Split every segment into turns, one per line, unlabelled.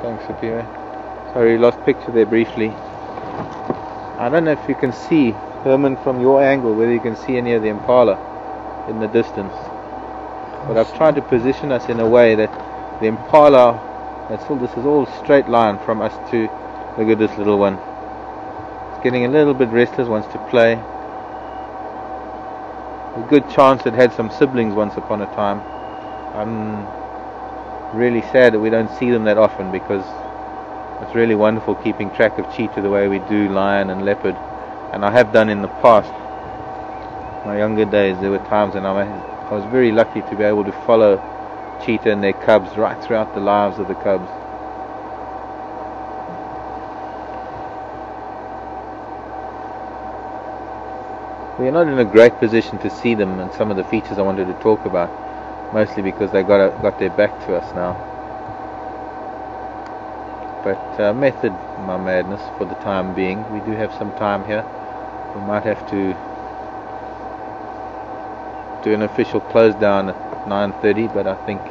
Thanks, Sapira. Sorry, lost picture there briefly. I don't know if you can see, Herman, from your angle, whether you can see any of the impala in the distance. But I've tried to position us in a way that the impala, this is all straight line from us to, look at this little one. It's getting a little bit restless, wants to play. A good chance it had some siblings once upon a time. I'm really sad that we don't see them that often, because it's really wonderful keeping track of cheetah the way we do lion and leopard. And I have done in the past. My younger days, there were times when I was very lucky to be able to follow cheetah and their cubs right throughout the lives of the cubs. We are not in a great position to see them and some of the features I wanted to talk about, mostly because they got their back to us now. But method my madness for the time being. We do have some time here. We might have to do an official close down at 9:30, but I think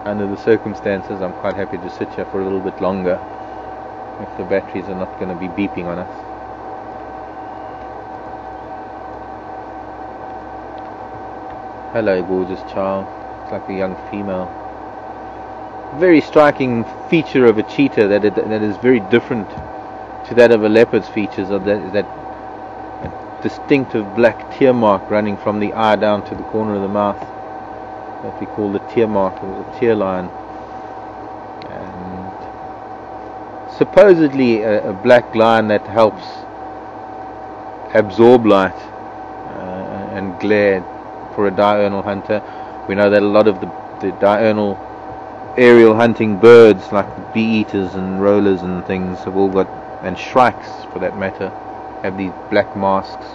under the circumstances I'm quite happy to sit here for a little bit longer if the batteries are not going to be beeping on us. Hello, gorgeous child. It's like a young female. Very striking feature of a cheetah that is very different to that of a leopard's features, of that distinctive black tear mark running from the eye down to the corner of the mouth that we call the tear mark, or the tear line, and supposedly a black line that helps absorb light and glare for a diurnal hunter. We know that a lot of the diurnal aerial hunting birds, like bee eaters and rollers and things, have all got, and shrikes for that matter, have these black masks.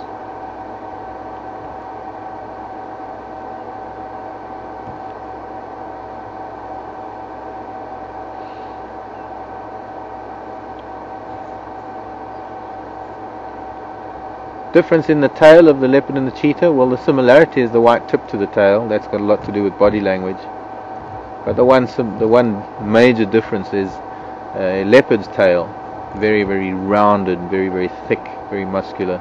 Difference in the tail of the leopard and the cheetah? Well, the similarity is the white tip to the tail. That's got a lot to do with body language. But the one major difference is a leopard's tail, very, very rounded, very, very thick, very muscular,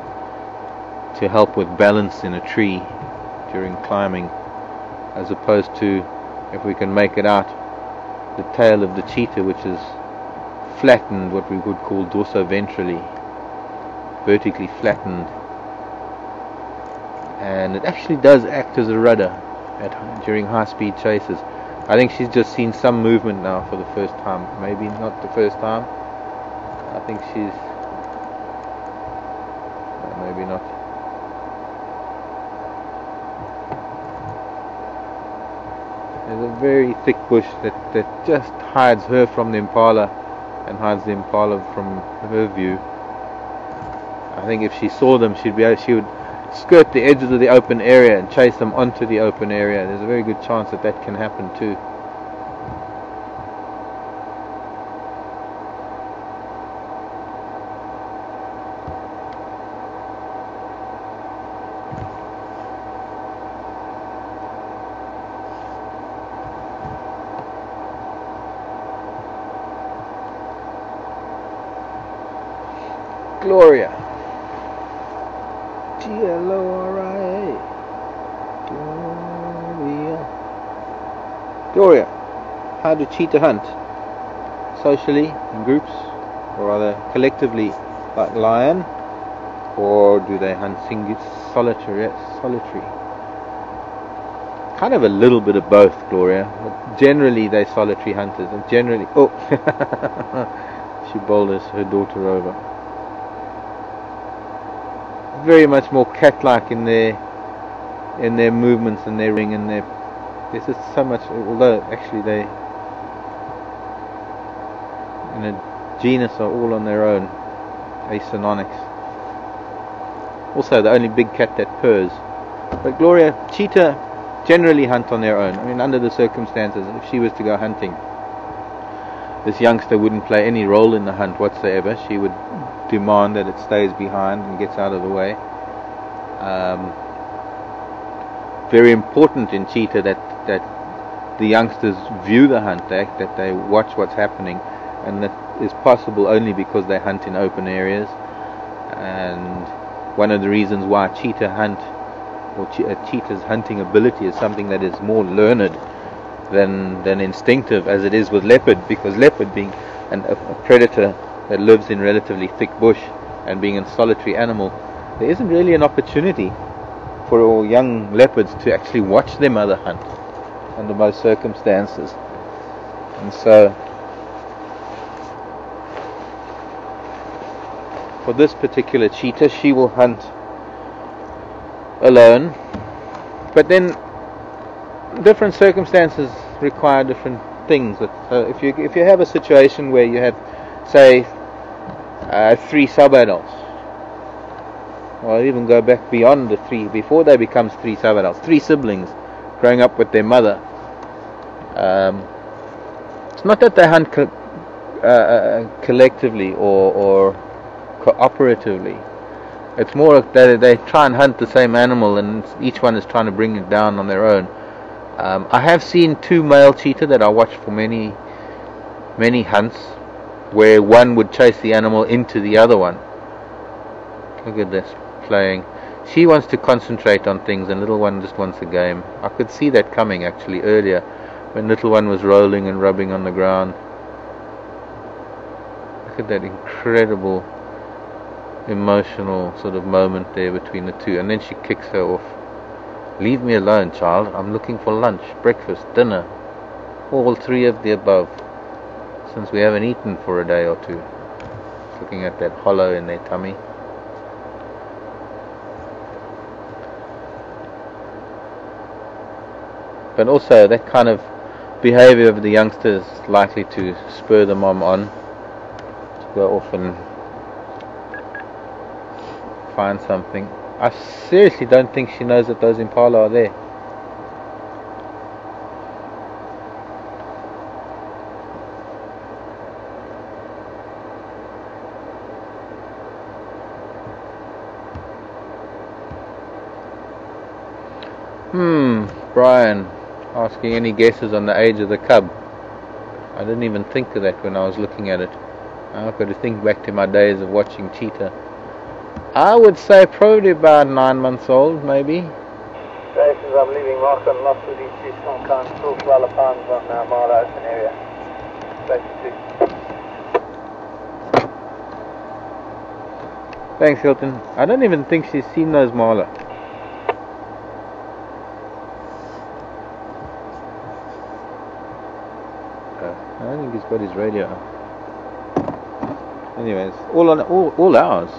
to help with balance in a tree during climbing, as opposed to, if we can make it out, the tail of the cheetah, which is flattened, what we would call dorsoventrally, vertically flattened. And it actually does act as a rudder during high-speed chases. I think she's just seen some movement now for the first time. Maybe not the first time. I think she's... maybe not. There's a very thick bush that just hides her from the impala and hides the impala from her view. I think if she saw them, she would skirt the edges of the open area and chase them onto the open area. There's a very good chance that can happen too. Gloria. Gloria. Gloria, how do cheetah hunt? Socially, in groups, or rather collectively, like lion, or do they hunt solitary? Kind of a little bit of both, Gloria. But generally, they're solitary hunters, and generally, oh, she bowled her daughter over. Very much more cat-like in their movements and their ring and there's just so much, although actually they in a genus are all on their own, Acinonyx. Also the only big cat that purrs. But Gloria, cheetah generally hunt on their own. I mean, under the circumstances, if she was to go hunting, this youngster wouldn't play any role in the hunt whatsoever. She would demand that it stays behind and gets out of the way. Very important in cheetah that the youngsters view the hunt, that they watch what's happening and that is possible only because they hunt in open areas. And one of the reasons why cheetah hunt, or a cheetah's hunting ability, is something that is more learned than instinctive as it is with leopard, because leopard, being a predator that lives in relatively thick bush and being a solitary animal, there isn't really an opportunity for all young leopards to actually watch their mother hunt under most circumstances. And so for this particular cheetah, she will hunt alone, but then different circumstances require different things. So if you have a situation where you have, say, 3 sub-adults, or even go back beyond the 3, before they become 3 sub-adults, 3 siblings growing up with their mother, it's not that they hunt collectively or cooperatively. It's more that they try and hunt the same animal, and each one is trying to bring it down on their own. I have seen 2 male cheetah that I watched for many hunts, where one would chase the animal into the other one. Look at this playing. She wants to concentrate on things, and little one just wants a game. I could see that coming actually earlier, when little one was rolling and rubbing on the ground. Look at that incredible emotional sort of moment there between the two, and then she kicks her off. Leave me alone, child. I'm looking for lunch, breakfast, dinner, all 3 of the above, since we haven't eaten for a day or 2. Just looking at that hollow in their tummy. But also that kind of behavior of the youngsters is likely to spur the mom on to go off and find something. I seriously don't think she knows that those impala are there. Brian asking any guesses on the age of the cub. I didn't even think of that when I was looking at it. I've got to think back to my days of watching cheetah. I would say probably about 9 months old, maybe.
Races, I'm leaving mark on lost with these 2 strong kinds, full swallow ponds on Mala open area.
Thanks, Hilton. I don't even think she's seen those marla. I don't think he's got his radio on. Anyways, all ours.